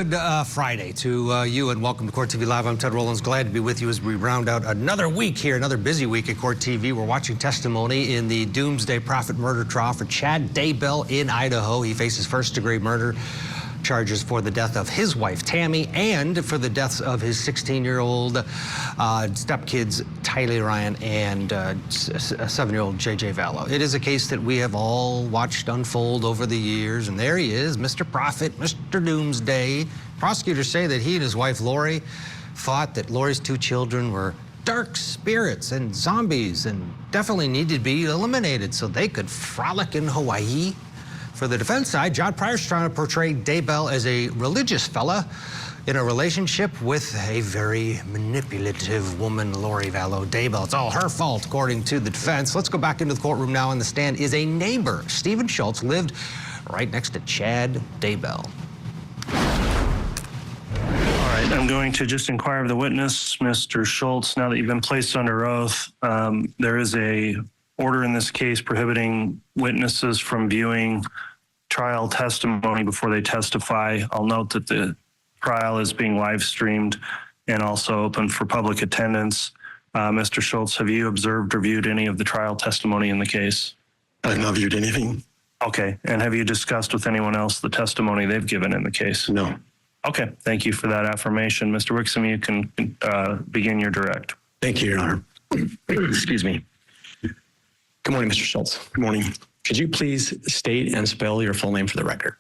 Good Friday to you, and welcome to Court TV Live. I'm Ted Rollins. Glad to be with you as we round out another week here, another busy week at Court TV. We're watching testimony in the Doomsday Prophet murder trial for Chad Daybell in Idaho. He faces first-degree murder charges for the death of his wife, Tammy, and for the deaths of his 16-year-old stepkids, Tylee Ryan, and 7-year-old J.J. Vallow. It is a case that we have all watched unfold over the years, and there he is, Mr. Prophet, Mr. Doomsday. Prosecutors say that he and his wife, Lori, thought that Lori's 2 children were dark spirits and zombies and definitely needed to be eliminated so they could frolic in Hawaii. For the defense side, John Pryor's trying to portray Daybell as a religious fella in a relationship with a very manipulative woman, Lori Vallow Daybell. It's all her fault, according to the defense. Let's go back into the courtroom now. On the stand is a neighbor. Stephen Schultz lived right next to Chad Daybell. All right, I'm going to just inquire of the witness, Mr. Schultz. Now that you've been placed under oath, there is a order in this case prohibiting witnesses from viewing trial testimony before they testify. I'll note that the trial is being live streamed and also open for public attendance. Mr. Schultz, have you observed or viewed any of the trial testimony in the case? I've not viewed anything. Okay, and have you discussed with anyone else the testimony they've given in the case? No. Okay, thank you for that affirmation. Mr. Wixom, you can begin your direct. Thank you, Your Honor. Excuse me. Good morning, Mr. Schultz. Good morning. Could you please state and spell your full name for the record?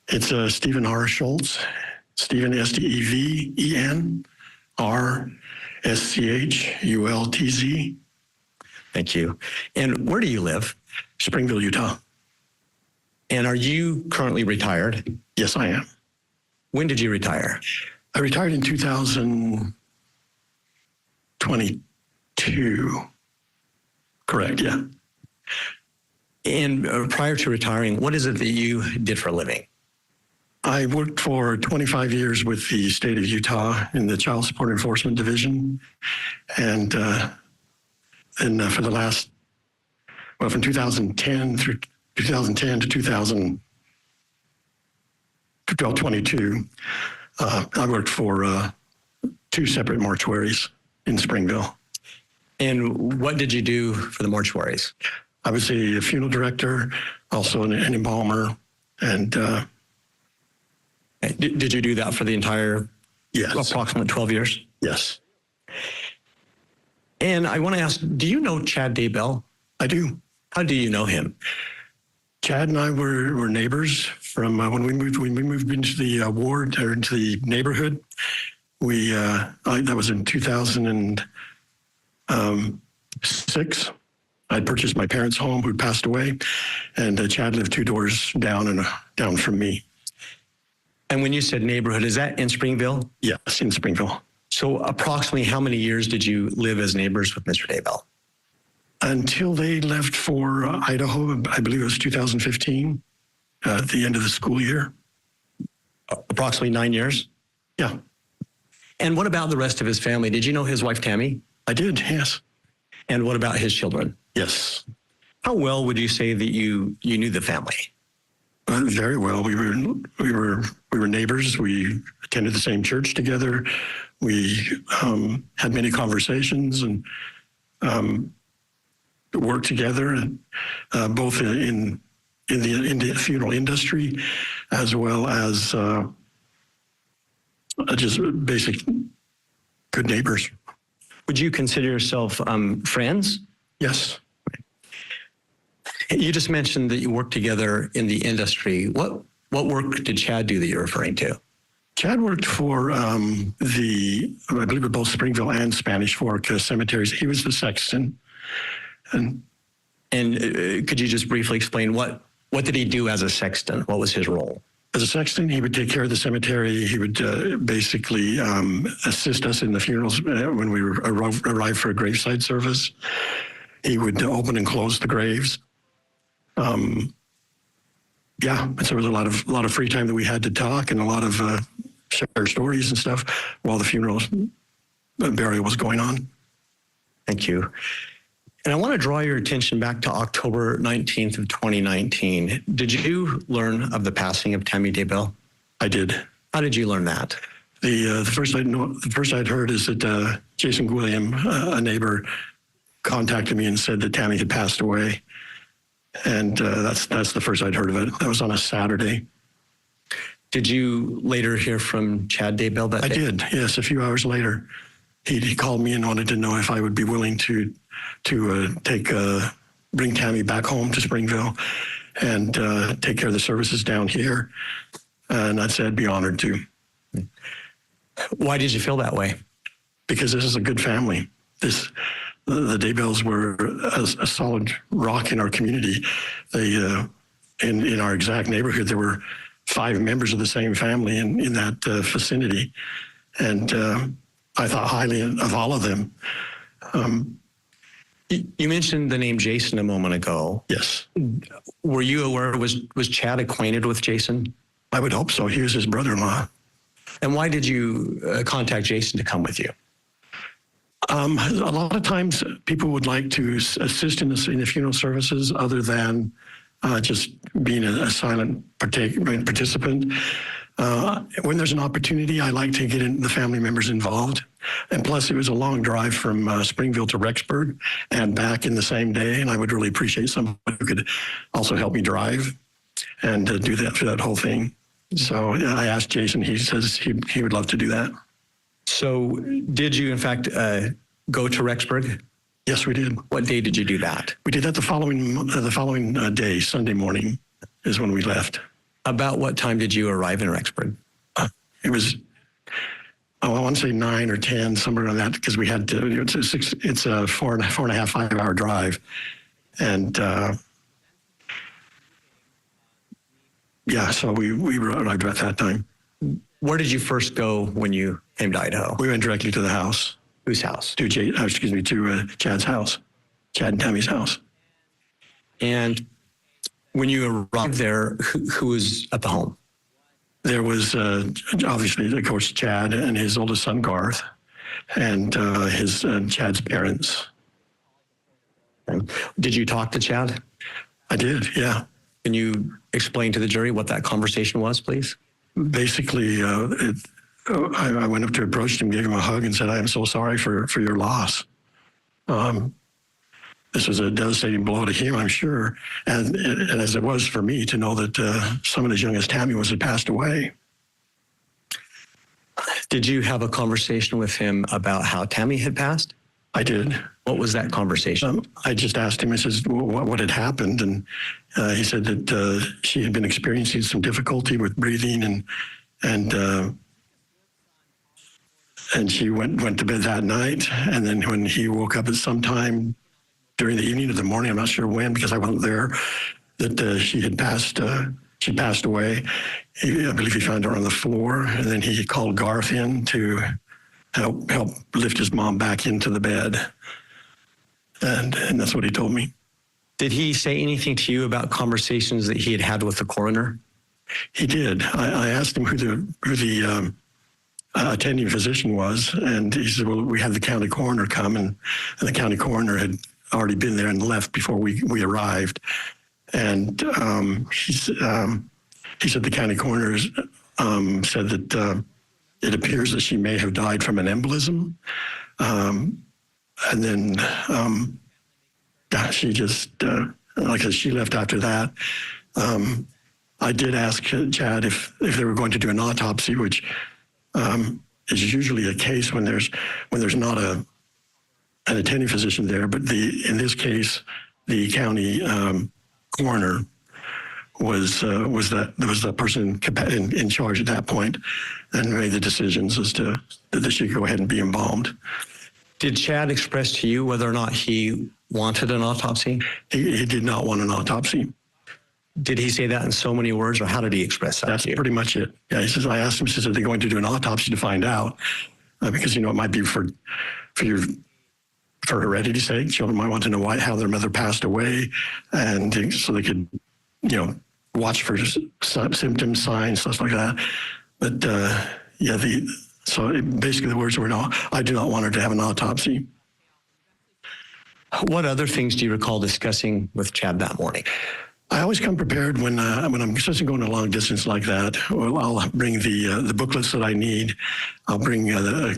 It's Stephen R. Schultz. Stephen, Steven, R-S-C-H-U-L-T-Z. Thank you. And where do you live? Springville, Utah. And are you currently retired? Yes, I am. When did you retire? I retired in 2022. Correct, yeah. And prior to retiring, what is it that you did for a living? I worked for 25 years with the state of Utah in the Child Support Enforcement Division. And for the last, well, from 2010 to 2022, I worked for 2 separate mortuaries in Springville. And what did you do for the mortuaries? I was a funeral director, also an embalmer, and did you do that for the entire approximate 12 years? Yes. And I want to ask, do you know Chad Daybell? I do. How do you know him? Chad and I were neighbors from when we moved into the ward or into the neighborhood. That was in 2006. I'd purchased my parents' home, who'd passed away, and Chad lived 2 doors down from me. And when you said neighborhood, is that in Springville? Yes, in Springville. So approximately how many years did you live as neighbors with Mr. Daybell? Until they left for Idaho, I believe it was 2015, at the end of the school year. Approximately 9 years? Yeah. And what about the rest of his family? Did you know his wife, Tammy? I did, yes. And what about his children? Yes. How well would you say that you knew the family? Very well. We were neighbors. We attended the same church together. We had many conversations and worked together, and both in the funeral industry, as well as just basic good neighbors. Would you consider yourself friends? Yes. You just mentioned that you worked together in the industry. What work did Chad do that you're referring to? Chad worked for I believe both Springville and Spanish Fork cemeteries. He was the sexton. And could you just briefly explain what did he do as a sexton? What was his role? As a sexton, he would take care of the cemetery. He would basically assist us in the funerals when we arrived for a graveside service. He would open and close the graves. Yeah, so there was a lot of free time that we had to talk and a lot of share stories and stuff while the funeral burial was going on. Thank you. And I want to draw your attention back to October 19th of 2019. Did you learn of the passing of Tammy Daybell? I did. How did you learn that? The first I'd heard is that Jason Gwilliam, a neighbor, contacted me and said that Tammy had passed away, and that's the first I'd heard of it. That was on a Saturday. Did you later hear from Chad Daybell that I day? did, yes. A few hours later, he called me and wanted to know if I would be willing to bring Tammy back home to Springville and take care of the services down here. And I said I'd be honored to. Why did you feel that way? Because this is a good family. The Daybells were a solid rock in our community. They in our exact neighborhood, there were 5 members of the same family in that vicinity, and I thought highly of all of them. You mentioned the name Jason a moment ago. Yes, Were you aware, was Chad acquainted with Jason? I would hope so. He was his brother-in-law. And why did you contact Jason to come with you? A lot of times people would like to assist in the funeral services other than just being a silent participant. When there's an opportunity, I like to get the family members involved. And plus, it was a long drive from Springville to Rexburg and back in the same day. And I would really appreciate somebody who could also help me drive and do that for that whole thing. So I asked Jason. He says he would love to do that. So did you, in fact, go to Rexburg? Yes, we did. What day did you do that? We did that the following day, Sunday morning, is when we left. About what time did you arrive in Rexburg? It was, I want to say 9 or 10, somewhere around that, because we had to. It's a 4.5, 5 hour drive, and yeah, so we arrived at that time. Where did you first go when you came to Idaho? We went directly to the house. Whose house? To Chad's house, Chad and Tammy's house. And when you arrived there, who was at the home? There was obviously, of course, Chad and his oldest son Garth, and his Chad's parents. Did you talk to Chad? I did, yeah. Can you explain to the jury what that conversation was, please? Basically, I went up to approach him, gave him a hug, and said, "I am so sorry for your loss. This was a devastating blow to him, I'm sure, and as it was for me to know that someone as young as Tammy had passed away." Did you have a conversation with him about how Tammy had passed? I did. What was that conversation? I just asked him, I says, what had happened? And he said that she had been experiencing some difficulty with breathing, and she went to bed that night. And then when he woke up at some time during the evening or the morning, I'm not sure when because I wasn't there, that she had passed. She passed away. I believe he found her on the floor, and then he called Garth in to help lift his mom back into the bed. And that's what he told me. Did he say anything to you about conversations that he had had with the coroner? He did. I asked him who the attending physician was, and he said, "Well, we had the county coroner come, and the county coroner had already been there and left before we arrived." And he said the county coroner said that it appears that she may have died from an embolism, and then she just like I said, she left after that. I did ask Chad if they were going to do an autopsy, which is usually a case when there's not an attending physician there. But in this case, the county coroner was the person in charge at that point, and made the decisions as to that she could go ahead and be embalmed. Did Chad express to you whether or not he wanted an autopsy? He did not want an autopsy. Did he say that in so many words, or how did he express that That's to you? pretty much it. Yeah, he says, I asked him, he says, are they going to do an autopsy to find out? Because, it might be for heredity's sake. Children might want to know how their mother passed away, and so they could, watch for symptoms, signs, stuff like that. But, basically the words were, no, I do not want her to have an autopsy. What other things do you recall discussing with Chad that morning? I always come prepared when I'm especially going a long distance like that. Well, I'll bring the booklets that I need. I'll bring a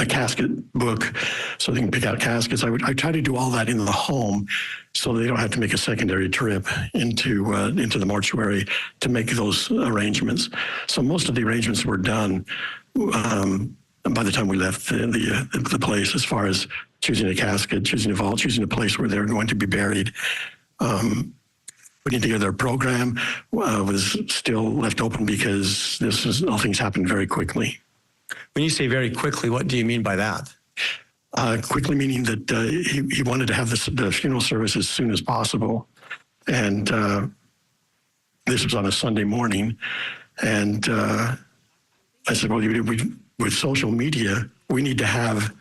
casket book so they can pick out caskets. I try to do all that in the home so they don't have to make a secondary trip into the mortuary to make those arrangements. So most of the arrangements were done by the time we left the place, as far as choosing a casket, choosing a vault, choosing a place where they're going to be buried. Putting together a program was still left open because all things happened very quickly. When you say very quickly, what do you mean by that? Quickly meaning that he wanted to have the funeral service as soon as possible. And this was on a Sunday morning. And I said, well, with social media, we need to have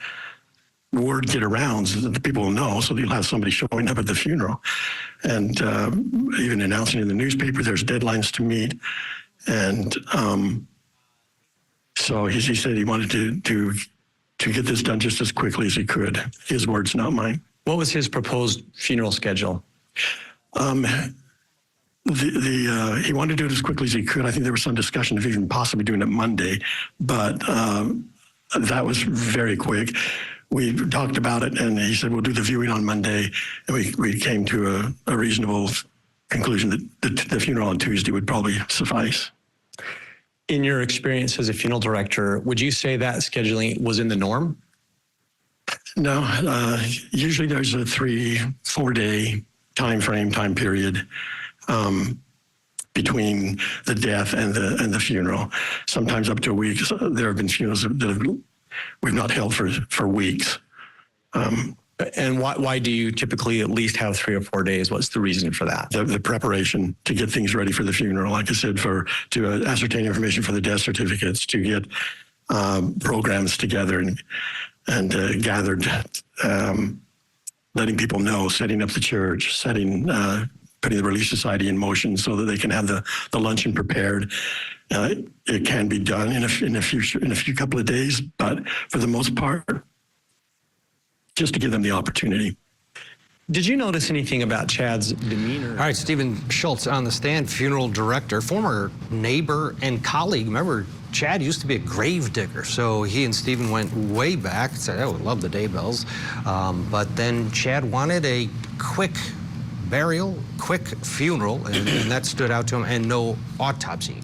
word get around so that the people will know, so that you'll have somebody showing up at the funeral. And even announcing in the newspaper, there's deadlines to meet. And so he said he wanted to get this done just as quickly as he could. His words, not mine. What was his proposed funeral schedule? He wanted to do it as quickly as he could. I think there was some discussion of even possibly doing it Monday, but that was very quick. We talked about it, and he said, we'll do the viewing on Monday. And we came to a reasonable conclusion that the funeral on Tuesday would probably suffice. In your experience as a funeral director, would you say that scheduling was in the norm? No, usually there's a 3-4 day time period between the death and the funeral. Sometimes up to a week. There have been funerals that we've not held for weeks. And why do you typically at least have 3 or 4 days? What's the reason for that? The preparation to get things ready for the funeral, like I said, to ascertain information for the death certificates, to get programs together and gathered, letting people know, setting up the church, putting the Relief Society in motion so that they can have the luncheon prepared. It can be done in a few couple of days, but for the most part, just to give them the opportunity. Did you notice anything about Chad's demeanor? All right, Stephen Schultz on the stand, funeral director, former neighbor and colleague. Remember, Chad used to be a grave digger, so he and Stephen went way back. Said, I would love the Daybells. But then Chad wanted a quick burial, quick funeral, and that stood out to him, and no autopsy.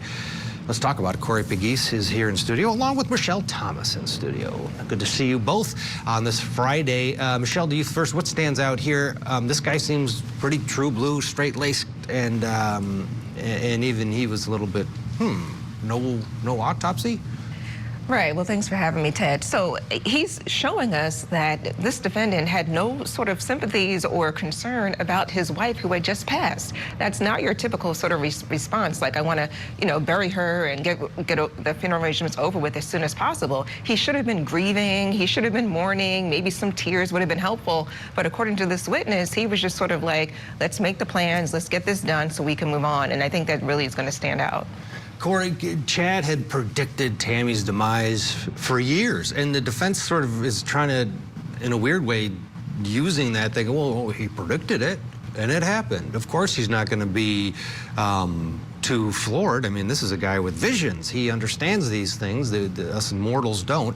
Let's talk about it. Corey Pegues is here in studio, along with Michelle Thomas in studio. Good to see you both on this Friday. Michelle, to you first, what stands out here? This guy seems pretty true blue, straight-laced, and even he was a little bit, no autopsy? Right. Well, thanks for having me, Ted. So he's showing us that this defendant had no sort of sympathies or concern about his wife who had just passed. That's not your typical sort of response, like I want to, bury her and get the funeral arrangements over with as soon as possible. He should have been grieving. He should have been mourning. Maybe some tears would have been helpful. But according to this witness, he was just sort of like, let's make the plans. Let's get this done so we can move on. And I think that really is going to stand out. Corey, Chad had predicted Tammy's demise for years, and the defense sort of is trying to, in a weird way, using that, thinking, well, he predicted it, and it happened. Of course he's not going to be too floored. I mean, this is a guy with visions. He understands these things. Us mortals don't.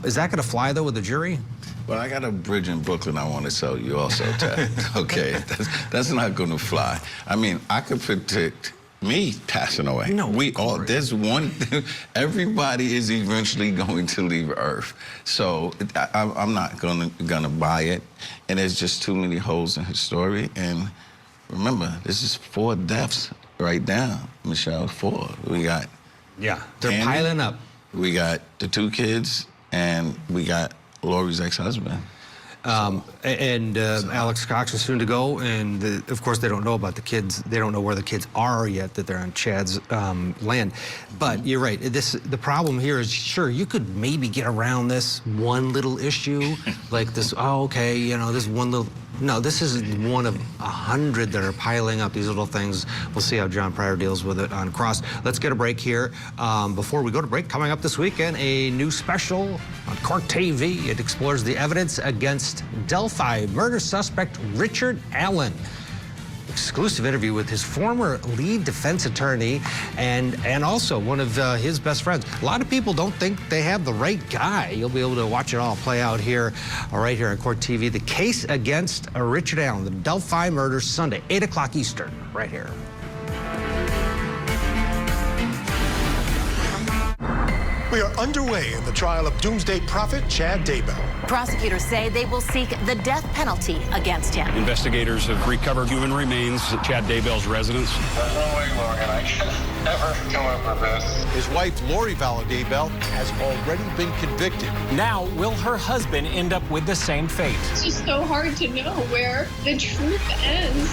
Is that going to fly, though, with the jury? Well, I got a bridge in Brooklyn I want to sell you also, Ted. Okay, that's not going to fly. I mean, I could predict me passing away. No, there's one thing, everybody is eventually going to leave Earth. So I'm not gonna buy it. And there's just too many holes in his story. And remember, this is 4 deaths right now, Michelle, 4. We got they're Andy, piling up. We got the 2 kids, and we got Lori's ex-husband. Alex Cox is soon to go, and of course they don't know about the kids. They don't know where the kids are yet, that they're on Chad's land. But you're right. The problem here is, sure, you could maybe get around this one little issue, like this. Oh, okay, this one little. No, this is one of 100 that are piling up, these little things. We'll see how John Pryor deals with it on Cross. Let's get a break here. Before we go to break, coming up this weekend, a new special on Court TV. It explores the evidence against Delphi murder suspect Richard Allen. exclusive interview with his former lead defense attorney and also one of his best friends. A lot of people don't think they have the right guy. You'll be able to watch it all play out here, right here on Court TV. The case against Richard Allen, the Delphi murder, Sunday, 8 o'clock Eastern, right here. We are underway in the trial of doomsday prophet Chad Daybell. Prosecutors say they will seek the death penalty against him. Investigators have recovered human remains at Chad Daybell's residence. There's no way, Logan, I can never come up with this. His wife, Lori Vallow Daybell, has already been convicted. Now, will her husband end up with the same fate? It's just so hard to know where the truth ends.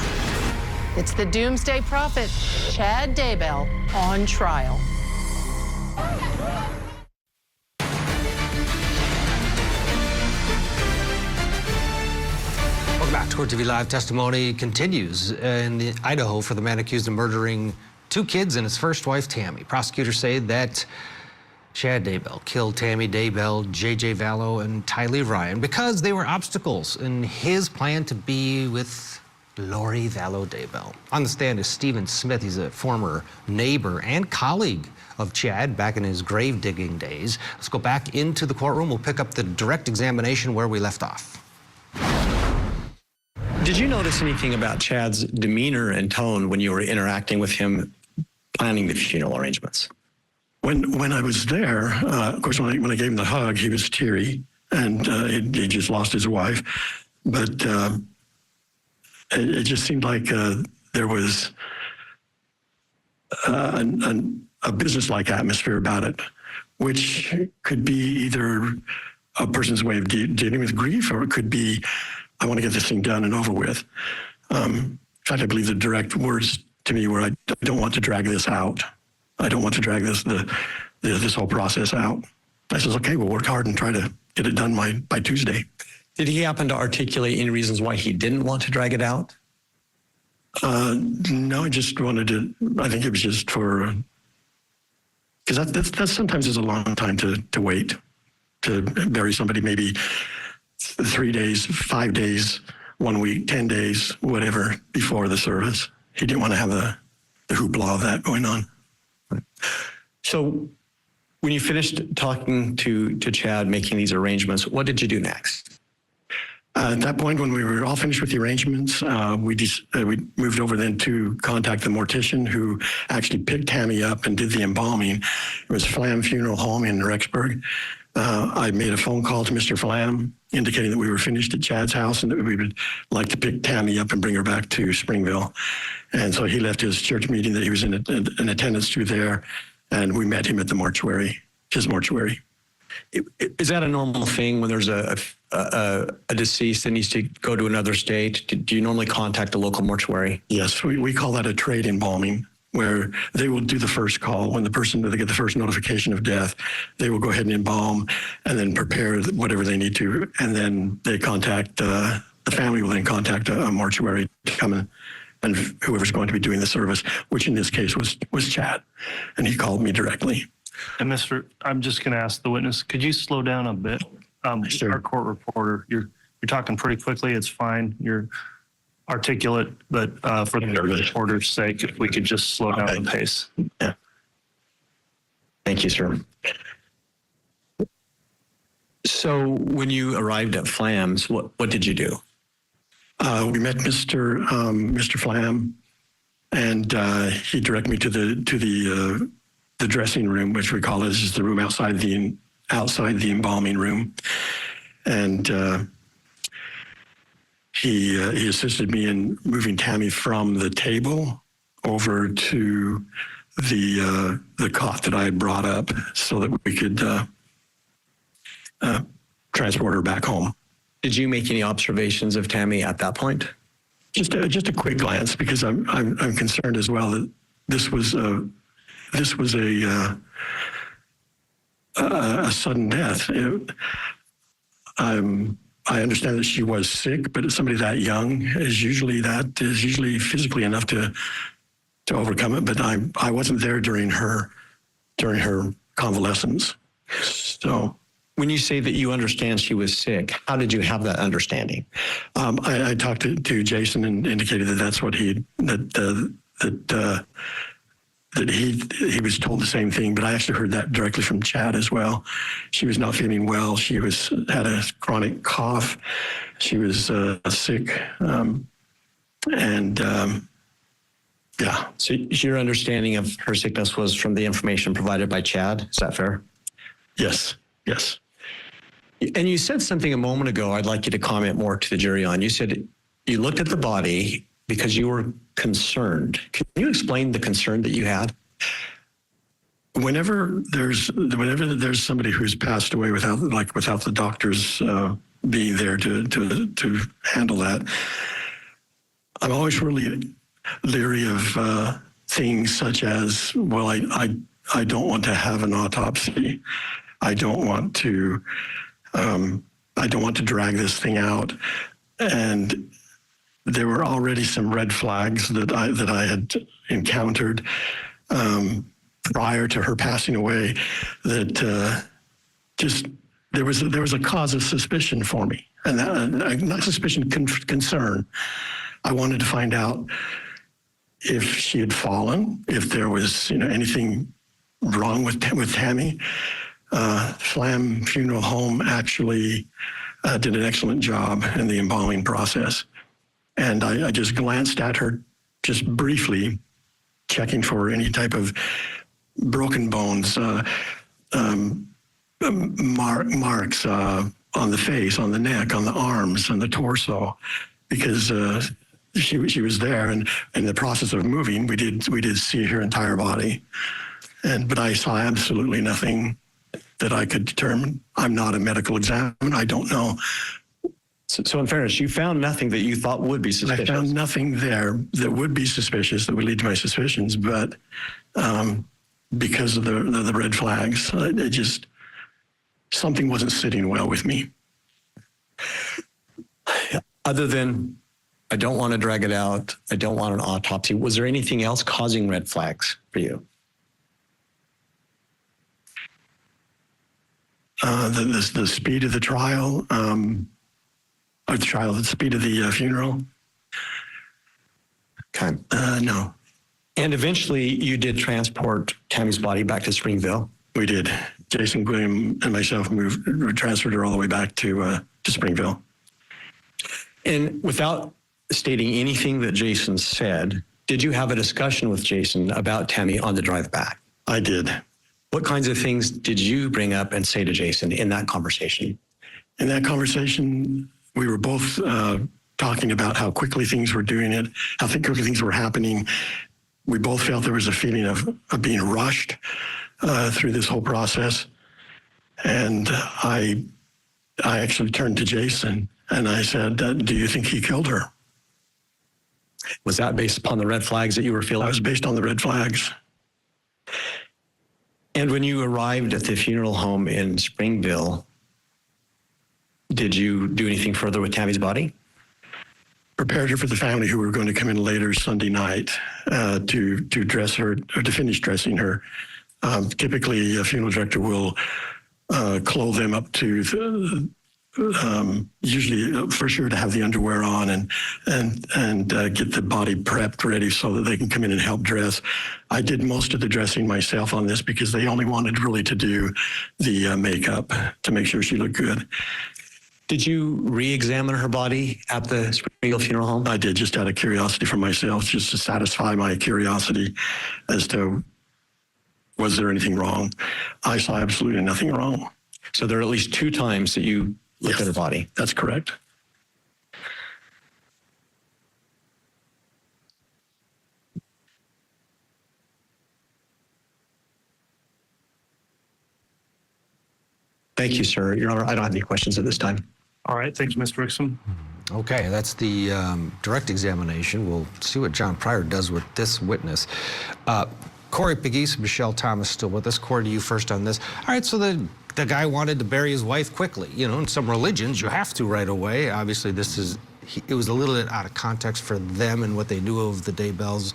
It's the doomsday prophet, Chad Daybell, on trial. Welcome back to Court TV Live. Testimony continues in Idaho for the man accused of murdering 2 kids and his first wife, Tammy. Prosecutors say that Chad Daybell killed Tammy Daybell, J.J. Vallow, and Tylee Ryan because they were obstacles in his plan to be with Lori Vallow Daybell. On the stand is Stephen Smith. He's a former neighbor and colleague of Chad back in his grave digging days. Let's go back into the courtroom. We'll pick up the direct examination where we left off. Did you notice anything about Chad's demeanor and tone when you were interacting with him planning the funeral arrangements? When I was there, of course, when I gave him the hug, he was teary, and he just lost his wife. But it just seemed like there was a business-like atmosphere about it, which could be either a person's way of dealing with grief, or it could be, I want to get this thing done and over with. In fact, I believe the direct words to me were, I don't want to drag this out. I don't want to drag this whole process out. I says, okay, we'll work hard and try to get it done by Tuesday. Did he happen to articulate any reasons why he didn't want to drag it out? No, I just wanted to, I think it was just for, because that sometimes is a long time to wait, to bury somebody, maybe 3 days, 5 days, 1 week, 10 days, whatever, before the service. He didn't want to have the hoopla of that going on. So when you finished talking to Chad, making these arrangements, what did you do next? At that point, when we were all finished with the arrangements, we moved over then to contact the mortician who actually picked Tammy up and did the embalming. It was Flam Funeral Home in Rexburg. I made a phone call to Mr. Flam indicating that we were finished at Chad's house and that we would like to pick Tammy up and bring her back to Springville. And so he left his church meeting that he was in attendance to there, and we met him at the mortuary, his mortuary. Is that a normal thing when there's a deceased that needs to go to another state? Do you normally contact the local mortuary? Yes, we call that a trade embalming, where they will do the first call when they get the first notification of death. They will go ahead and embalm and then prepare whatever they need to, and then they contact the family will then contact a mortuary to come in, and whoever's going to be doing the service, which in this case was Chad, and he called me directly. And I'm just going to ask the witness, could you slow down a bit? Sure. Our court reporter, you're talking pretty quickly. It's fine. You're articulate, but for the reporter's sake, if we could just slow down the pace. Yeah. Thank you, sir. So when you arrived at Flam's, what did you do? We met Mr. Flam, and he directed me to the dressing room, which we call it. This is the room outside the embalming room, and he assisted me in moving Tammy from the table over to the cot that I had brought up, so that we could transport her back home. Did you make any observations of Tammy at that point? Just a quick glance, because I'm concerned as well that this was a sudden death. I understand that she was sick, but somebody that young is usually physically enough to overcome it. But I wasn't there during her convalescence, so When you say that you understand she was sick, how did you have that understanding? I talked to Jason and indicated that that's what he was told the same thing, but I actually heard that directly from Chad as well. She was not feeling well. She had a chronic cough. She was sick, yeah. So your understanding of her sickness was from the information provided by Chad. Is that fair? Yes. Yes. And you said something a moment ago I'd like you to comment more to the jury on. You said you looked at the body because you were concerned. Can you explain the concern that you had? Whenever there's somebody who's passed away without the doctors being there to handle that, I'm always really leery of things such as, well, I don't want to have an autopsy. I don't want to drag this thing out. And there were already some red flags that I had encountered prior to her passing away. That there was a cause of suspicion for me, and that, not suspicion, concern. I wanted to find out if she had fallen, if there was anything wrong with Tammy. Flam Funeral Home actually did an excellent job in the embalming process. And I just glanced at her just briefly, checking for any type of broken bones, marks on the face, on the neck, on the arms, on the torso, because she was there, and in the process of moving, we did see her entire body, but I saw absolutely nothing that I could determine. I'm not a medical examiner. I don't know. So in fairness, you found nothing that you thought would be suspicious. I found nothing there that would be suspicious, that would lead to my suspicions, but because of the red flags, something wasn't sitting well with me. Other than, I don't want to drag it out, I don't want an autopsy, was there anything else causing red flags for you? The speed of the trial, the speed of the funeral. Okay. No. And eventually you did transport Tammy's body back to Springville? We did. Jason, William, and myself transferred her all the way back to Springville. And without stating anything that Jason said, did you have a discussion with Jason about Tammy on the drive back? I did. What kinds of things did you bring up and say to Jason in that conversation? In that conversation, we were both talking about how quickly things were doing it, how quickly things were happening. We both felt there was a feeling of being rushed through this whole process. And I actually turned to Jason and I said, do you think he killed her? Was that based upon the red flags that you were feeling? That was based on the red flags. And when you arrived at the funeral home in Springville, did you do anything further with Tammy's body? Prepared her for the family who were going to come in later Sunday night to dress her, or to finish dressing her. Typically, a funeral director will clothe them up to usually for sure to have the underwear on and get the body prepped ready so that they can come in and help dress. I did most of the dressing myself on this because they only wanted really to do the makeup to make sure she looked good. Did you re-examine her body at the Springville Funeral Home? I did, just out of curiosity for myself, just to satisfy my curiosity as to was there anything wrong. I saw absolutely nothing wrong. So there are at least 2 times that you looked at her body. That's correct. Thank you, sir. Your Honor, I don't have any questions at this time. All right. Thanks, Mr. Rickson. Okay, that's the direct examination. We'll see what John Pryor does with this witness. Corey Pegues, Michelle Thomas still with us. Corey, to you first on this. All right, so the guy wanted to bury his wife quickly. You know, in some religions, you have to right away. Obviously, it was a little bit out of context for them and what they knew of the Daybells.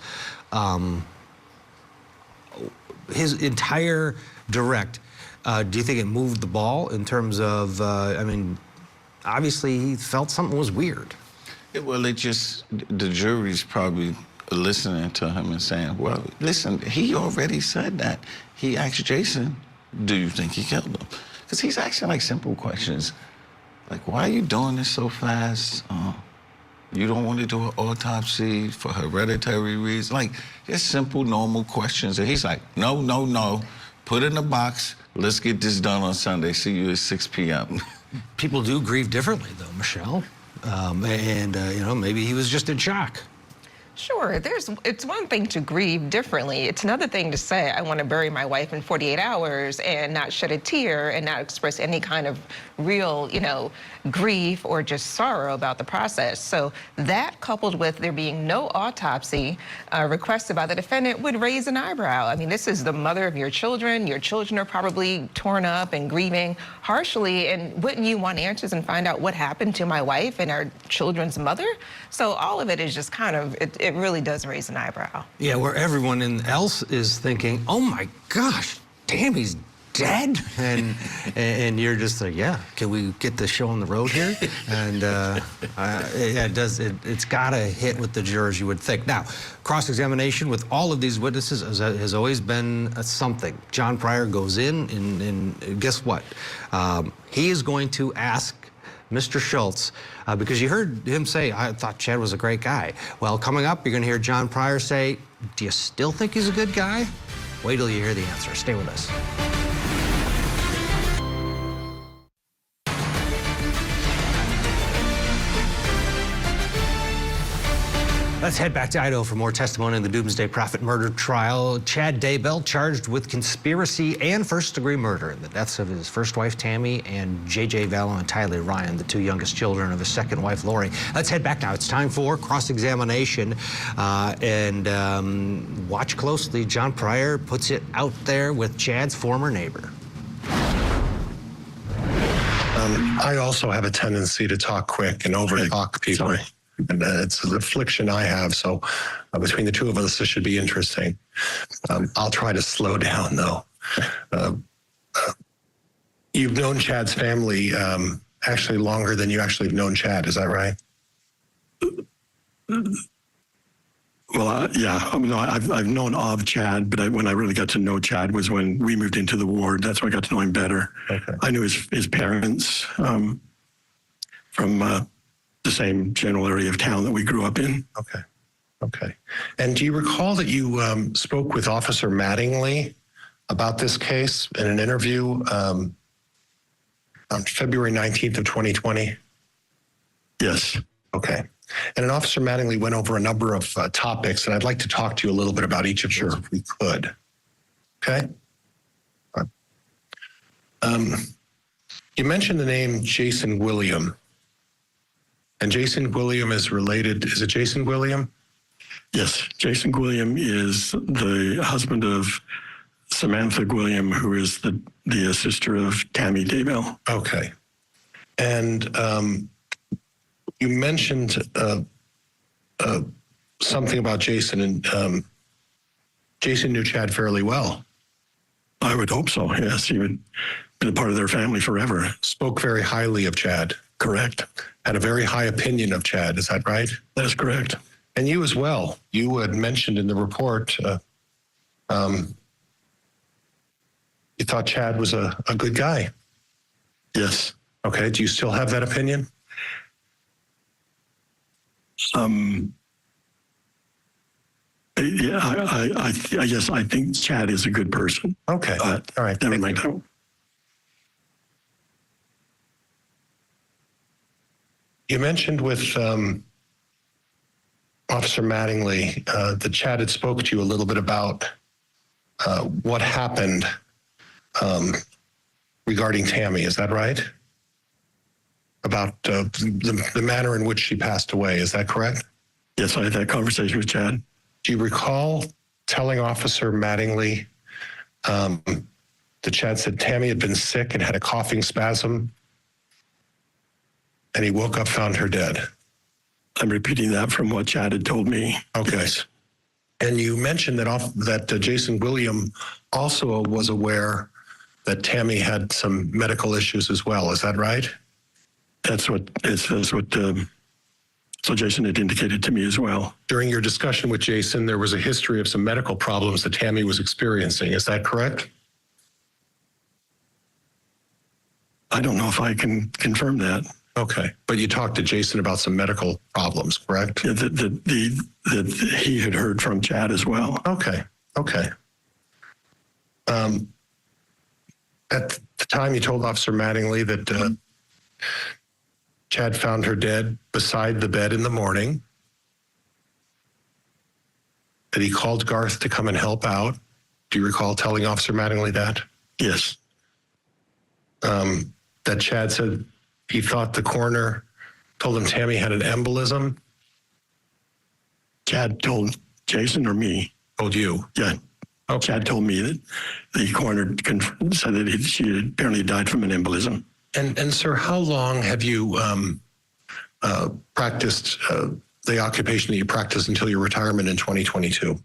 His entire direct Do you think it moved the ball in terms of, I mean, obviously he felt something was weird. Well, the jury's probably listening to him and saying, well, listen, he already said that. He asked Jason, do you think he killed him? Because he's asking like simple questions. Like, why are you doing this so fast? You don't want to do an autopsy for hereditary reasons? Like, just simple, normal questions. And he's like, no, no, no. Put it in a box. Let's get this done on Sunday. See you at 6 p.m. People do grieve differently, though, Michelle. You know, maybe he was just in shock. Sure, it's one thing to grieve differently. It's another thing to say, I want to bury my wife in 48 hours and not shed a tear and not express any kind of real, you know, grief or just sorrow about the process. So that, coupled with there being no autopsy requested by the defendant, would raise an eyebrow. I mean, this is the mother of your children. Your children are probably torn up and grieving harshly. And wouldn't you want answers and find out what happened to my wife and our children's mother? So all of it is just kind of, it really does raise an eyebrow. Yeah, where everyone else is thinking, oh my gosh, Tammy's dead? And you're just like, yeah, can we get the show on the road here? And yeah, it's gotta hit with the jurors, you would think. Now, cross-examination with all of these witnesses has always been something. John Pryor goes in and guess what? He is going to ask Mr. Schultz, because you heard him say, I thought Chad was a great guy. Well, coming up, you're going to hear John Pryor say, do you still think he's a good guy? Wait till you hear the answer. Stay with us. Let's head back to Idaho for more testimony in the Doomsday Prophet murder trial. Chad Daybell charged with conspiracy and first-degree murder in the deaths of his first wife, Tammy, and J.J. Vallow and Tyler Ryan, the two youngest children of his second wife, Lori. Let's head back now. It's time for cross-examination. Watch closely. John Pryor puts it out there with Chad's former neighbor. I also have a tendency to talk quick and over-talk people. Sorry. And it's an affliction I have, so between the two of us, this should be interesting. I'll try to slow down, though. You've known Chad's family actually longer than you actually have known Chad, is that right? Well, yeah, I mean, I've known of Chad, but when I really got to know Chad was when we moved into the ward. That's when I got to know him better. Okay. I knew his parents from the same general area of town that we grew up in. Okay. Okay. And do you recall that you spoke with Officer Mattingly about this case in an interview on February 19th of 2020? Yes. Okay. And Officer Mattingly went over a number of topics, and I'd like to talk to you a little bit about each of those if we could. Okay? All right. You mentioned the name Jason William. And Jason William is related, is it Jason William? Yes, Jason William is the husband of Samantha William, who is the sister of Tammy Daybell. Okay. And you mentioned something about Jason, and Jason knew Chad fairly well. I would hope so, yes. He would been a part of their family forever. Spoke very highly of Chad. Correct. Had a very high opinion of Chad, is that right? That is correct. And you as well. You had mentioned in the report you thought Chad was a good guy. Yes. Okay. Do you still have that opinion? Yeah, I guess I think Chad is a good person. Okay. All right. Never mind. You mentioned with Officer Mattingly that Chad had spoke to you a little bit about what happened regarding Tammy. Is that right? About the manner in which she passed away. Is that correct? Yes, I had that conversation with Chad. Do you recall telling Officer Mattingly that Chad said Tammy had been sick and had a coughing spasm, and he woke up, found her dead? I'm repeating that from what Chad had told me. Okay. And you mentioned that Jason William also was aware that Tammy had some medical issues as well. Is that right? That's what so Jason had indicated to me as well. During your discussion with Jason, there was a history of some medical problems that Tammy was experiencing. Is that correct? I don't know if I can confirm that. Okay, but you talked to Jason about some medical problems, correct? Yeah, that he had heard from Chad as well. Okay. At the time, you told Officer Mattingly that Chad found her dead beside the bed in the morning, that he called Garth to come and help out. Do you recall telling Officer Mattingly that? Yes. That Chad said he thought the coroner told him Tammy had an embolism? Chad told Jason or me? Told you? Yeah. Okay. Chad told me that the coroner said that she had apparently died from an embolism. And sir, how long have you practiced the occupation that you practiced until your retirement in 2022?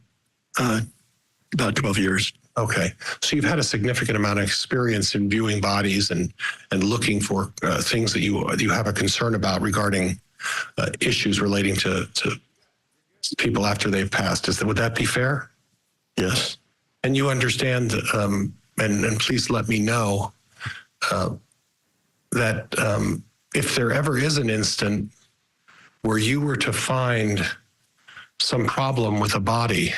About 12 years. Okay. So you've had a significant amount of experience in viewing bodies and looking for things that you have a concern about regarding issues relating to people after they've passed. Would that be fair? Yes. And you understand, and please let me know that if there ever is an instant where you were to find some problem with a body,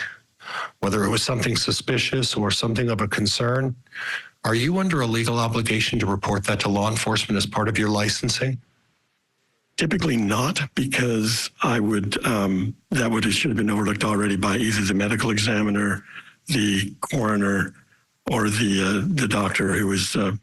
whether it was something suspicious or something of a concern, are you under a legal obligation to report that to law enforcement as part of your licensing? Typically not, because I would should have been overlooked already by either the medical examiner, the coroner, or the doctor who was the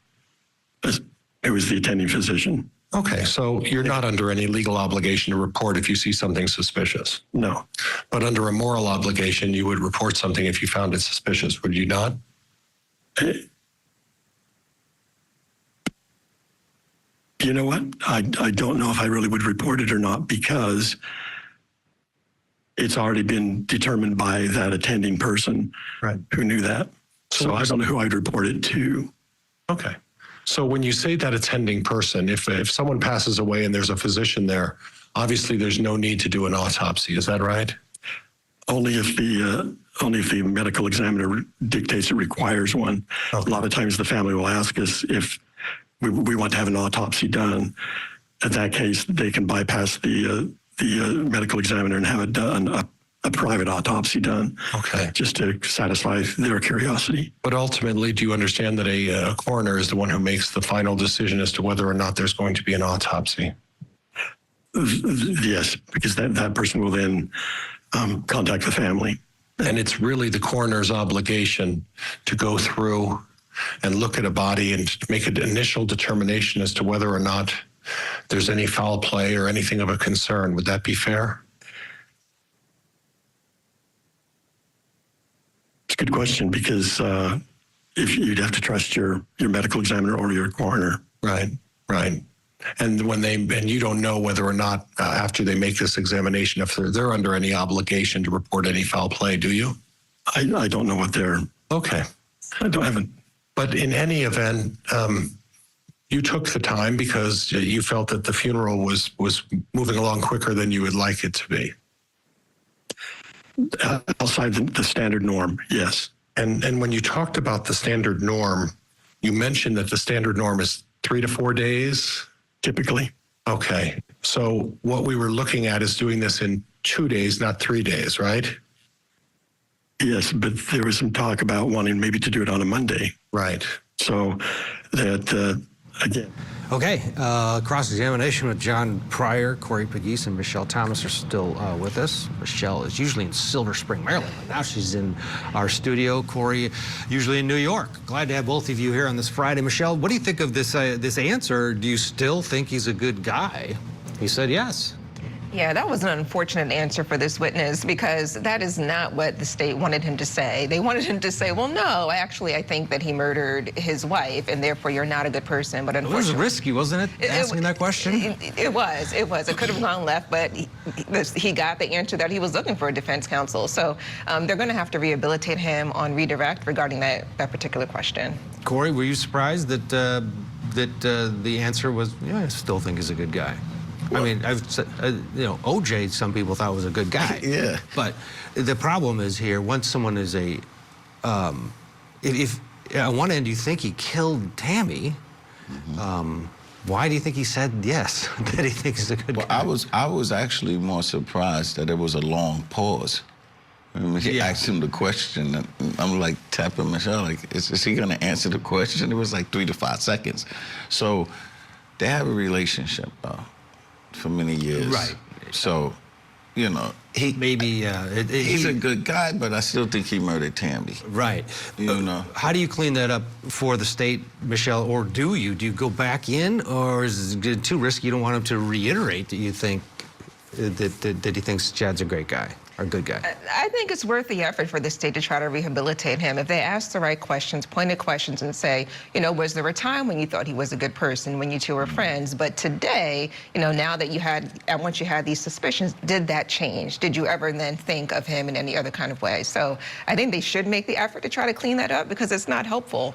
attending physician. Okay, so you're not under any legal obligation to report if you see something suspicious? No. But under a moral obligation, you would report something if you found it suspicious, would you not? You know what? I don't know if I really would report it or not, because it's already been determined by that attending person who knew that. So I don't know who I'd report it to. Okay. So when you say that attending person, if someone passes away and there's a physician there, obviously there's no need to do an autopsy. Is that right? Only if the medical examiner dictates it requires one. Okay. A lot of times the family will ask us if we want to have an autopsy done. In that case, they can bypass the medical examiner and have it done, a private autopsy done. Okay. Just to satisfy their curiosity. But ultimately, do you understand that a coroner is the one who makes the final decision as to whether or not there's going to be an autopsy? Yes, because that person will then contact the family. And it's really the coroner's obligation to go through and look at a body and make an initial determination as to whether or not there's any foul play or anything of a concern. Would that be fair? It's a good question, because if you'd have to trust your medical examiner or your coroner. Right. And and you don't know whether or not after they make this examination, if they're under any obligation to report any foul play, do you? I don't know what they're. Okay. haven't. But in any event, you took the time because you felt that the funeral was moving along quicker than you would like it to be. Outside the standard norm, yes. And when you talked about the standard norm, you mentioned that the standard norm is 3 to 4 days? Typically. Okay. So what we were looking at is doing this in 2 days, not 3 days, right? Yes, but there was some talk about wanting maybe to do it on a Monday. Right. So that, again. Okay, cross-examination with John Pryor, Corey Pegues, and Michelle Thomas are still with us. Michelle is usually in Silver Spring, Maryland, but now she's in our studio. Corey, usually in New York. Glad to have both of you here on this Friday. Michelle, what do you think of this answer? Do you still think he's a good guy? He said yes. Yeah, that was an unfortunate answer for this witness because that is not what the state wanted him to say. They wanted him to say, well, no, actually, I think that he murdered his wife and therefore you're not a good person. But unfortunately, it was risky, wasn't it, asking that question? It was. It could have gone left, but he got the answer that he was looking for, a defense counsel. So they're going to have to rehabilitate him on redirect regarding that particular question. Corey, were you surprised that the answer was, yeah, I still think he's a good guy? I mean, I've said, OJ, some people thought was a good guy. Yeah. But the problem is here, once someone is if on one end you think he killed Tammy, why do you think he said yes, that he thinks he's a good guy? I was actually more surprised that there was a long pause. When he asked him the question, and I'm like tapping Michelle, like, is he gonna answer the question? It was like 3 to 5 seconds. So they have a relationship, for many years. Right. So, he's a good guy, but I still think he murdered Tammy. Right. How do you clean that up for the state, Michelle, or do you? Do you go back in, or is it too risky? You don't want him to reiterate that you think that he thinks Chad's a great guy? Or good guy? I think it's worth the effort for the state to try to rehabilitate him. If they ask the right questions, pointed questions, and say, was there a time when you thought he was a good person, when you two were friends? But today, now that once you had these suspicions, did that change? Did you ever then think of him in any other kind of way? So I think they should make the effort to try to clean that up because it's not helpful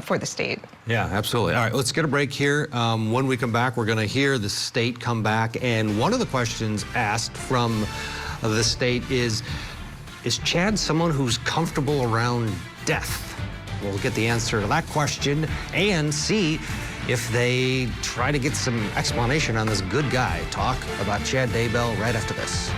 for the state. Yeah, absolutely. All right, let's get a break here. When we come back, we're going to hear the state come back. And one of the questions asked from the state is Chad someone who's comfortable around death? We'll get the answer to that question and see if they try to get some explanation on this good guy. Talk about Chad Daybell right after this.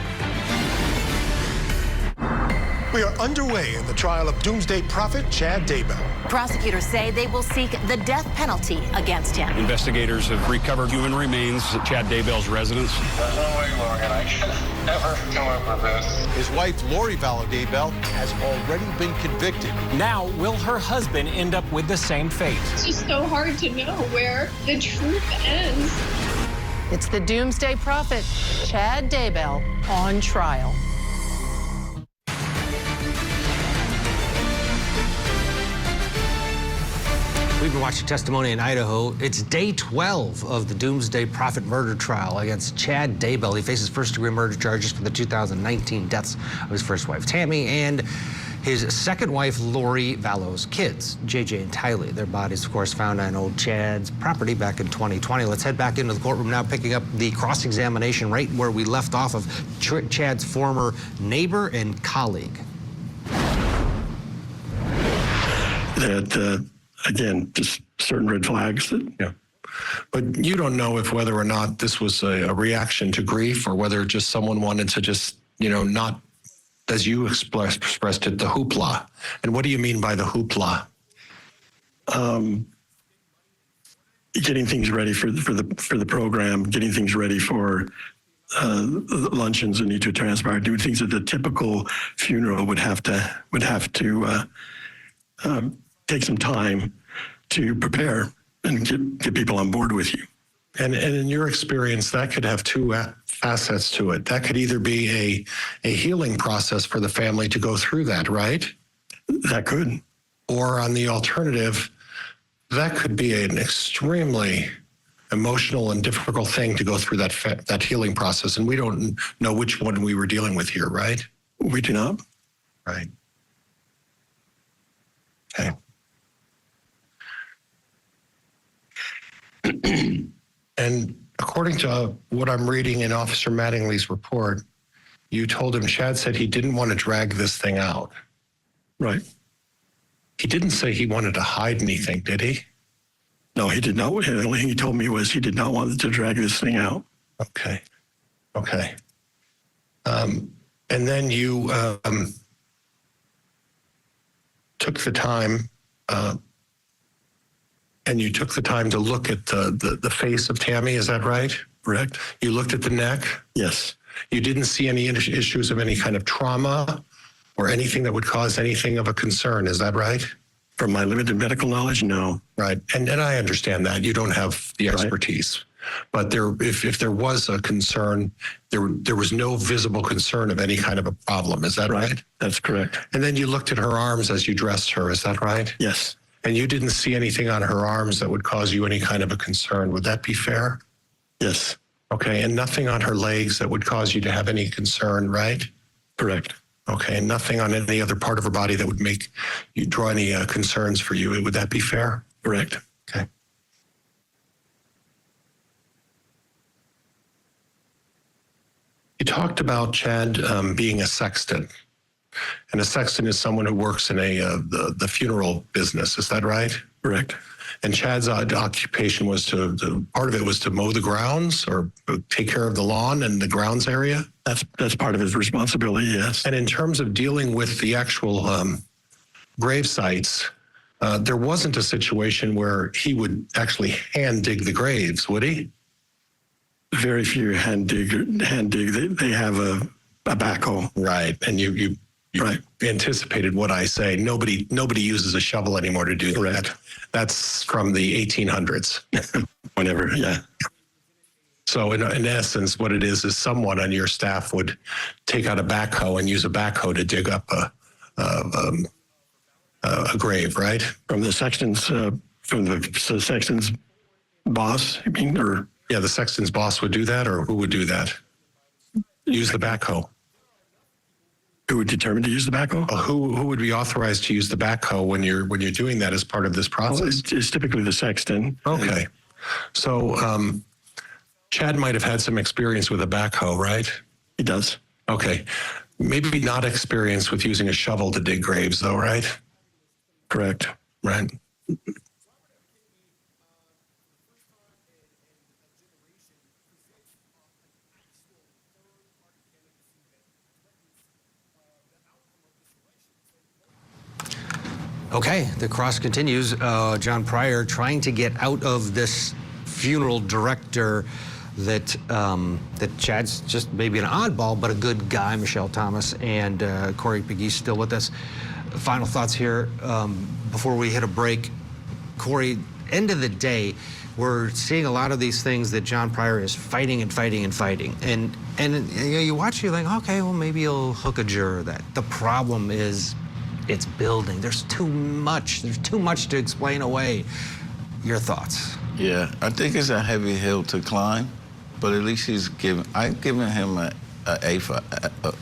We are underway in the trial of doomsday prophet Chad Daybell. Prosecutors say they will seek the death penalty against him. Investigators have recovered human remains at Chad Daybell's residence. There's no way, Logan, I could ever come up with this. His wife, Lori Vallow Daybell, has already been convicted. Now, will her husband end up with the same fate? It's just so hard to know where the truth ends. It's the doomsday prophet, Chad Daybell, on trial. We've been watching testimony in Idaho. It's day 12 of the Doomsday Prophet murder trial against Chad Daybell. He faces first-degree murder charges for the 2019 deaths of his first wife, Tammy, and his second wife, Lori Vallow's kids, JJ and Tylee. Their bodies, of course, found on old Chad's property back in 2020. Let's head back into the courtroom now, picking up the cross-examination right where we left off of Chad's former neighbor and colleague. Again, just certain red flags. But you don't know if whether or not this was a reaction to grief or whether just someone wanted to just, not, as you expressed it, the hoopla. And what do you mean by the hoopla? Getting things ready for the program, getting things ready for luncheons that need to transpire, doing things that the typical funeral would have to take some time to prepare and get people on board with you. And in your experience, that could have two facets to it. That could either be a healing process for the family to go through that, right? That could. Or on the alternative, that could be an extremely emotional and difficult thing to go through that healing process. And we don't know which one we were dealing with here, right? We do not. Right. Okay. And according to what I'm reading in Officer Mattingly's report, you told him Chad said he didn't want to drag this thing out. Right. He didn't say he wanted to hide anything, did he? No, he did not. The only thing he told me was he did not want to drag this thing out. Okay. Okay. And then you took the time and you took the time to look at the face of Tammy, is that right? Correct. You looked at the neck? Yes. You didn't see any issues of any kind of trauma or anything that would cause anything of a concern, is that right? From my limited medical knowledge, no. Right. And I understand that. You don't have the expertise. But if there was a concern, there was no visible concern of any kind of a problem. Is that right? That's correct. And then you looked at her arms as you dressed her. Is that right? Yes. And you didn't see anything on her arms that would cause you any kind of a concern. Would that be fair? Yes. Okay. And nothing on her legs that would cause you to have any concern, right? Correct. Okay. And nothing on any other part of her body that would make you draw any concerns for you. Would that be fair? Correct. Okay. You talked about Chad being a sexton, and a sexton is someone who works in the funeral business. Is that right? Correct. And Chad's occupation was part of it was to mow the grounds or take care of the lawn and the grounds area. That's part of his responsibility. Yes. And in terms of dealing with the actual grave sites, there wasn't a situation where he would actually hand dig the graves, would he? Very few hand dig. They have a backhoe. Right. And you right. anticipated what I say. Nobody uses a shovel anymore to do Correct. that. That's from the 1800s. Whenever, yeah. So in essence, what it is someone on your staff would take out a backhoe and use a backhoe to dig up a grave, right? From the sexton's boss, I mean, or yeah, the sexton's boss would do that, or who would do that? Use the backhoe. Who would determine to use the backhoe? Well, who would be authorized to use the backhoe when you're doing that as part of this process? Well, it's typically the sexton. Okay, so Chad might have had some experience with a backhoe, right? He does. Okay, maybe not experience with using a shovel to dig graves, though, right? Correct. Right. Okay, the cross continues. John Pryor trying to get out of this funeral director that Chad's just maybe an oddball, but a good guy. Michelle Thomas and Corey McGee's still with us. Final thoughts here before we hit a break. Corey, end of the day, we're seeing a lot of these things that John Pryor is fighting and fighting and fighting. And you watch, you're like, okay, well, maybe he'll hook a juror. That the problem is it's building. There's too much. There's too much to explain away. Your thoughts? Yeah, I think it's a heavy hill to climb, but at least I've given him an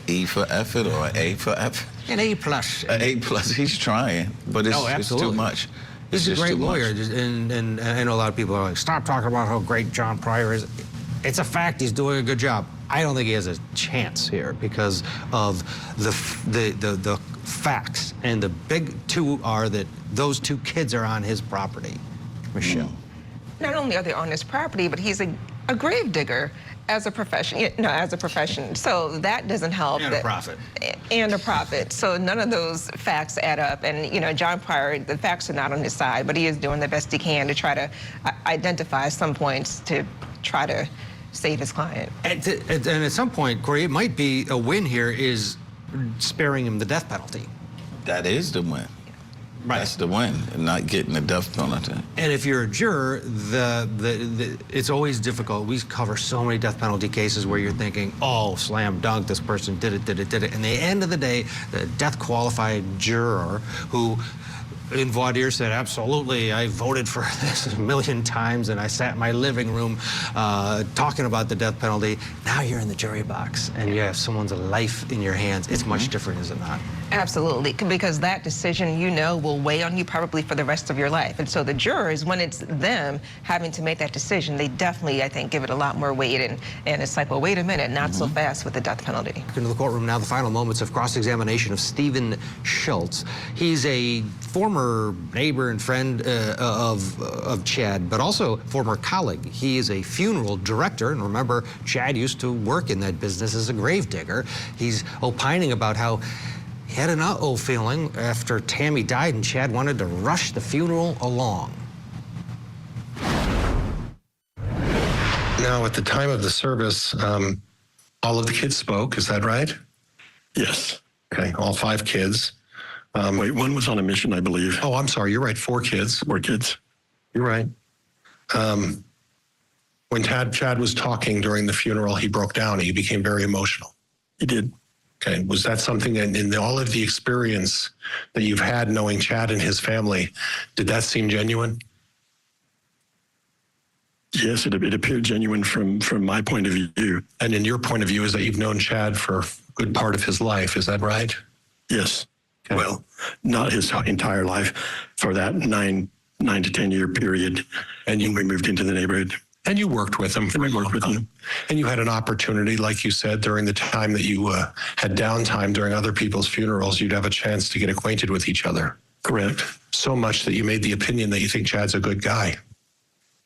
E for effort or an A for effort. An A plus. An A plus. He's trying, but it's too much. He's a great lawyer, and I know a lot of people are like, stop talking about how great John Pryor is. It's a fact he's doing a good job. I don't think he has a chance here because of the facts, and the big two are that those two kids are on his property. Michelle. Not only are they on his property, but he's a grave digger as a profession. No, as a profession. So that doesn't help. And a profit. And a profit. So none of those facts add up. And John Pryor, the facts are not on his side, but he is doing the best he can to try to identify some points to try to save his client. And at some point, Corey, it might be a win here is sparing him the death penalty. That is the win. Right. That's the win, not getting the death penalty. And if you're a juror, it's always difficult. We cover so many death penalty cases where you're thinking, oh, slam dunk, this person did it. And the end of the day, the death qualified juror who in voir dire said, absolutely, I voted for this a million times, and I sat in my living room talking about the death penalty. Now you're in the jury box, and you have someone's life in your hands. It's much different, is it not? Absolutely, because that decision, will weigh on you probably for the rest of your life. And so the jurors, when it's them having to make that decision, they definitely, I think, give it a lot more weight. And it's like, well, wait a minute, not so fast with the death penalty. Back into the courtroom now, the final moments of cross-examination of Stephen Schultz. He's a former neighbor and friend of Chad, but also former colleague. He is a funeral director, and remember, Chad used to work in that business as a grave digger. He's opining about how he had an uh-oh feeling after Tammy died, and Chad wanted to rush the funeral along. Now, at the time of the service, all of the kids spoke. Is that right? Yes. Okay, all 5 kids. Wait, one was on a mission, I believe. Oh, I'm sorry. You're right. 4 kids. 4 kids. You're right. When Chad was talking during the funeral, he broke down. He became very emotional. He did. Okay. Was that something in all of the experience that you've had knowing Chad and his family, did that seem genuine? Yes, it appeared genuine from my point of view. And in your point of view is that you've known Chad for a good part of his life. Is that right? Yes. Okay. Well, not his entire life, for that 9 to 10 year period. And when we moved into the neighborhood. And you worked with him for a long time. And you had an opportunity, like you said, during the time that you had downtime during other people's funerals, you'd have a chance to get acquainted with each other. Correct. So much that you made the opinion that you think Chad's a good guy.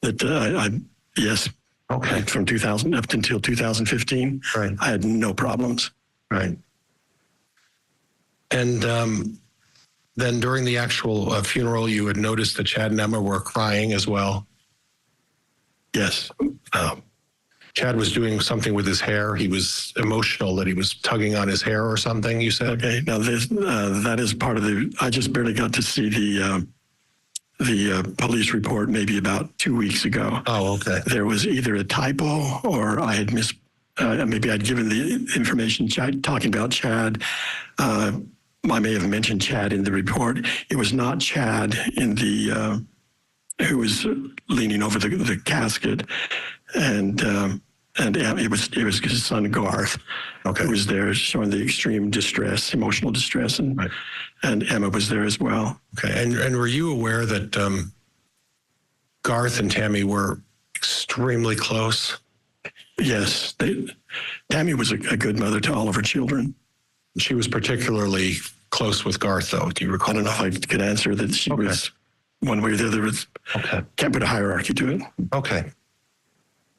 That yes. Okay. From 2000 up until 2015, right. I had no problems. Right. And then during the actual funeral, you had noticed that Chad and Emma were crying as well. Yes. Chad was doing something with his hair. He was emotional that he was tugging on his hair or something, you said? Okay. Now, that is part of I just barely got to see the police report maybe about 2 weeks ago. Oh, okay. There was either a typo or I had maybe I'd given the information talking about Chad. I may have mentioned Chad in the report. It was not Chad in the who was leaning over the casket, and it was his son Garth, who was there showing the extreme distress, emotional distress, and Emma was there as well. Okay, and were you aware that Garth and Tammy were extremely close? Yes, Tammy was a good mother to all of her children. She was particularly close with Garth, though. Do you recall? I don't know if I could answer that she was one way or the other. Okay. Can't put a hierarchy to it. Okay.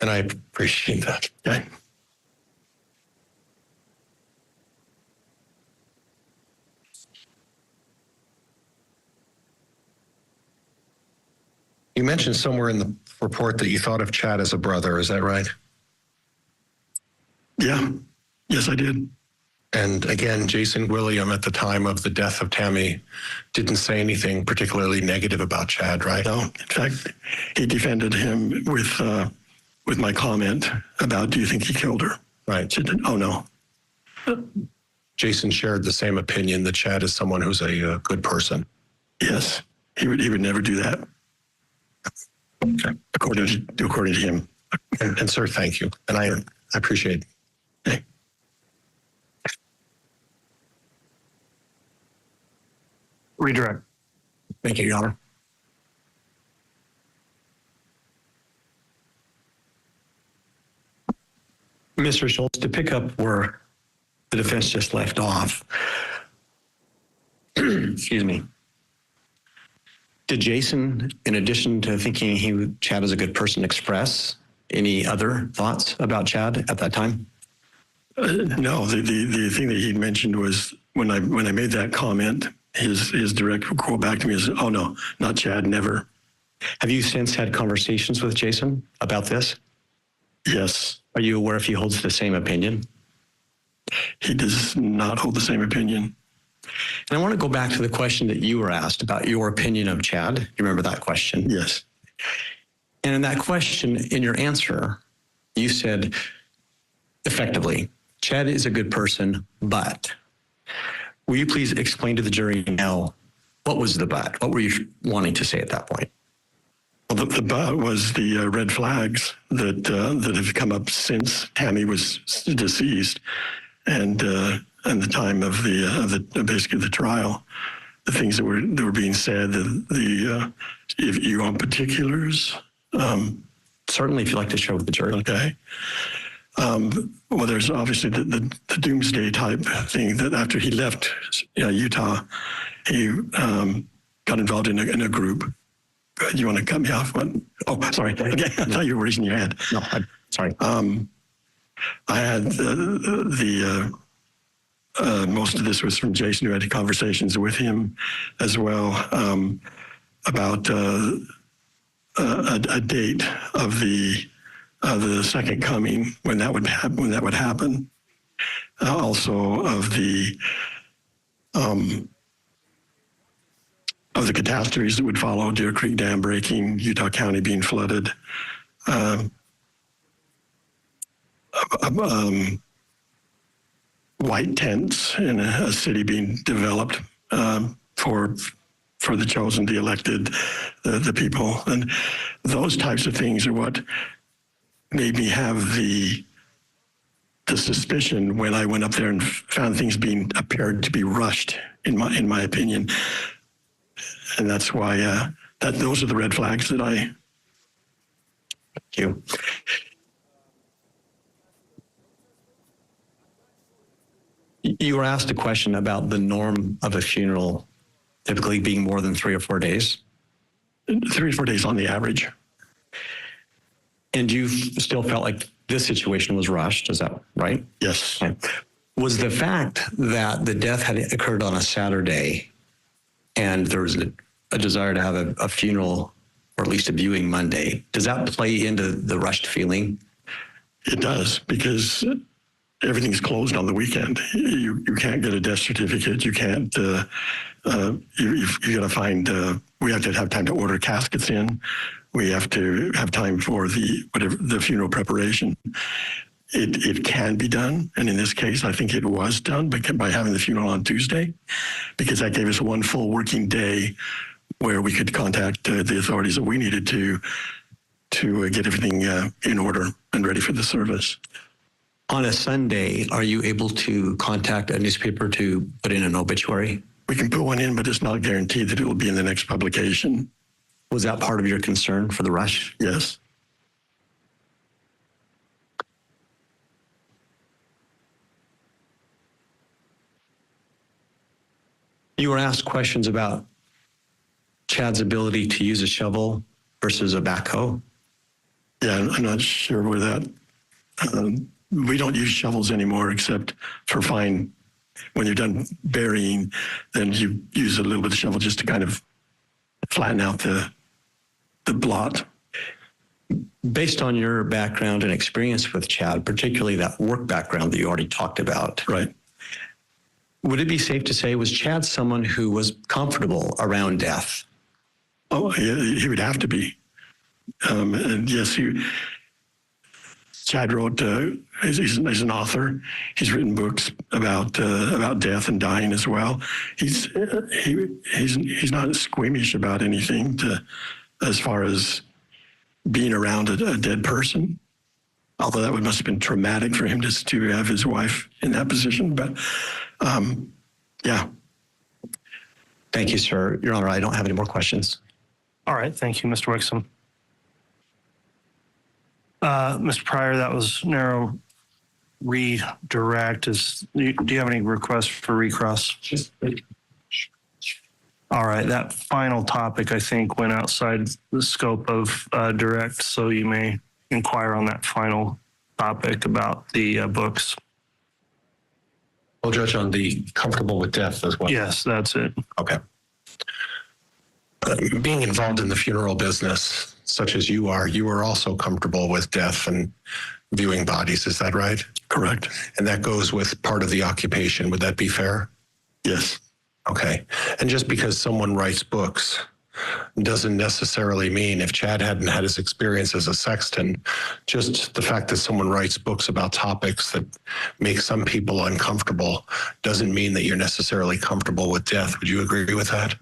And I appreciate that. Okay. You mentioned somewhere in the report that you thought of Chad as a brother. Is that right? Yeah. Yes, I did. And again, Jason William, at the time of the death of Tammy, didn't say anything particularly negative about Chad, right? No. In fact, he defended him with my comment about, do you think he killed her? Right. She said, oh, no. Jason shared the same opinion that Chad is someone who's a good person. Yes. He would never do that. Okay. According to him. And sir, thank you. And I appreciate it. Okay. Redirect. Thank you, Your Honor. Mr. Schultz, to pick up where the defense just left off, excuse me, did Jason, in addition to thinking Chad is a good person, express any other thoughts about Chad at that time? No, the thing that he mentioned was when I made that comment, his direct quote back to me is, "Oh no, not Chad, never." Have you since had conversations with Jason about this? Yes. Are you aware if he holds the same opinion? He does not hold the same opinion. And I want to go back to the question that you were asked about your opinion of Chad. You remember that question? Yes. And in that question, in your answer, you said, effectively, Chad is a good person, but will you please explain to the jury now, what was the but? What were you wanting to say at that point? Well, the but was the red flags that have come up since Tammy was deceased, and the time of basically the trial, the things that were being said. If you want particulars, certainly, if you'd like to share with the jury. Okay. Well, there's obviously the doomsday type thing that after he left Utah, he got involved in a group. You want to cut me off? What? Oh, sorry. Okay, I thought you were raising your hand. No, sorry. I had most of this was from Jason, who had conversations with him as well about a date of the second coming, when that would happen. Also of the catastrophes that would follow: Deer Creek Dam breaking, Utah County being flooded, white tents in a city being developed for the chosen, the elected, the people. And those types of things are what made me have the suspicion when I went up there and found things being appeared to be rushed, in my opinion. And that's why those are the red flags that I. Thank you. You were asked a question about the norm of a funeral typically being more than 3 or 4 days. 3 or 4 days on the average. And you still felt like this situation was rushed, is that right? Yes. Okay. Was the fact that the death had occurred on a Saturday and there was a desire to have a funeral or at least a viewing Monday, does that play into the rushed feeling? It does, because everything's closed on the weekend. You can't get a death certificate. You can't, you got to find, we have to have time to order caskets in. We have to have time for the funeral preparation. It can be done. And in this case, I think it was done by having the funeral on Tuesday, because that gave us one full working day where we could contact the authorities that we needed to get everything in order and ready for the service. On a Sunday, are you able to contact a newspaper to put in an obituary? We can put one in, but it's not guaranteed that it will be in the next publication. Was that part of your concern for the rush? Yes. You were asked questions about Chad's ability to use a shovel versus a backhoe. Yeah, I'm not sure where that. We don't use shovels anymore except for when you're done burying, then you use a little bit of shovel just to kind of flatten out the blot. Based on your background and experience with Chad, particularly that work background that you already talked about, right? Would it be safe to say, was Chad someone who was comfortable around death? Oh, he would have to be. And yes, Chad wrote, he's an author. He's written books about death and dying as well. He's not squeamish about anything as far as being around a dead person. Although that must have been traumatic for him to have his wife in that position. But yeah. Thank you, sir. Your Honor, I don't have any more questions. All right. Thank you, Mr. Wixom. Mr. Pryor, that was narrow redirect. Do you have any requests for recross? All right. That final topic, I think, went outside the scope of direct, so you may inquire on that final topic about the books. We'll judge on the comfortable with death as well. Yes, that's it. Okay. Being involved in the funeral business, such as you are also comfortable with death and viewing bodies. Is that right? Correct. And that goes with part of the occupation. Would that be fair? Yes. Okay. And just because someone writes books doesn't necessarily mean, if Chad hadn't had his experience as a sexton, just the fact that someone writes books about topics that make some people uncomfortable doesn't mean that you're necessarily comfortable with death. Would you agree with that?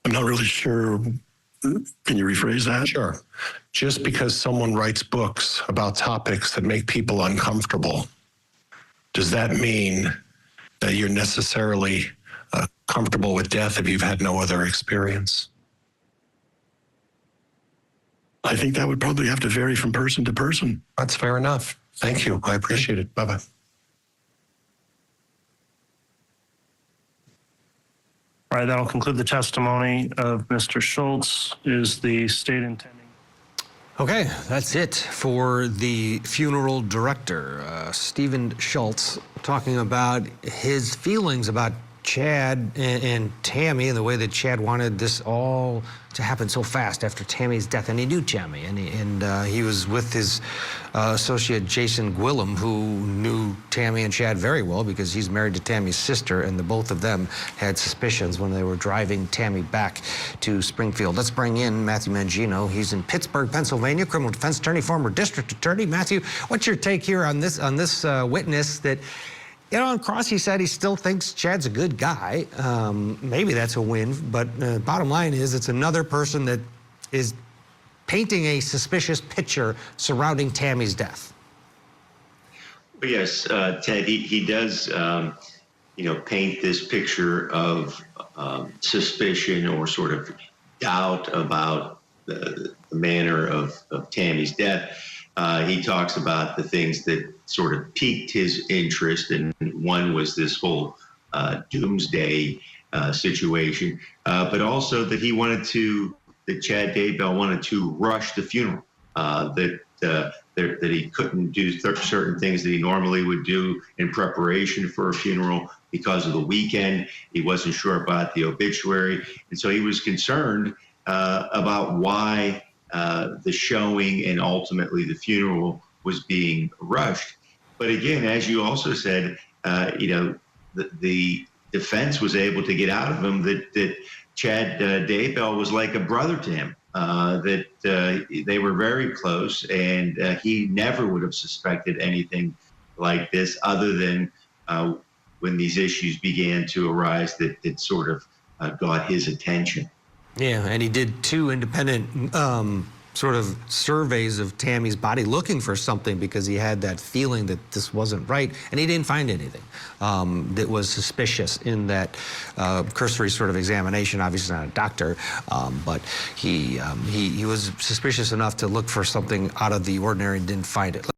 I'm not really sure. Can you rephrase that? Sure. Just because someone writes books about topics that make people uncomfortable, does that mean that you're necessarily comfortable with death if you've had no other experience? I think that would probably have to vary from person to person. That's fair enough. Thank you. I appreciate it. Bye-bye. All right, that'll conclude the testimony of Mr. Schultz. Is the state intending? Okay, that's it for the funeral director, Stephen Schultz, talking about his feelings about Chad and Tammy, and the way that Chad wanted this all to happen so fast after Tammy's death, and he knew Tammy, and he was with his associate Jason Gwillem, who knew Tammy and Chad very well because he's married to Tammy's sister, and the both of them had suspicions when they were driving Tammy back to Springfield. Let's bring in Matthew Mangino. He's in Pittsburgh, Pennsylvania, criminal defense attorney, former district attorney. Matthew, what's your take here on this witness that, you know, on cross, he said he still thinks Chad's a good guy. Maybe that's a win, but bottom line is it's another person that is painting a suspicious picture surrounding Tammy's death. Well, yes, Ted, he does, you know, paint this picture of suspicion or sort of doubt about the manner of Tammy's death. He talks about the things that sort of piqued his interest, and one was this whole doomsday situation, but also that he wanted to, that Chad Daybell wanted to rush the funeral, that he couldn't do certain things that he normally would do in preparation for a funeral because of the weekend. He wasn't sure about the obituary, and so he was concerned about why the showing and ultimately the funeral was being rushed. But again, as you also said, you know, the defense was able to get out of him that Chad Daybell was like a brother to him, that they were very close, and he never would have suspected anything like this other than when these issues began to arise that it sort of got his attention. Yeah, and he did 2 independent sort of surveys of Tammy's body looking for something because he had that feeling that this wasn't right, and he didn't find anything that was suspicious in that cursory sort of examination. Obviously not a doctor, but he was suspicious enough to look for something out of the ordinary and didn't find it.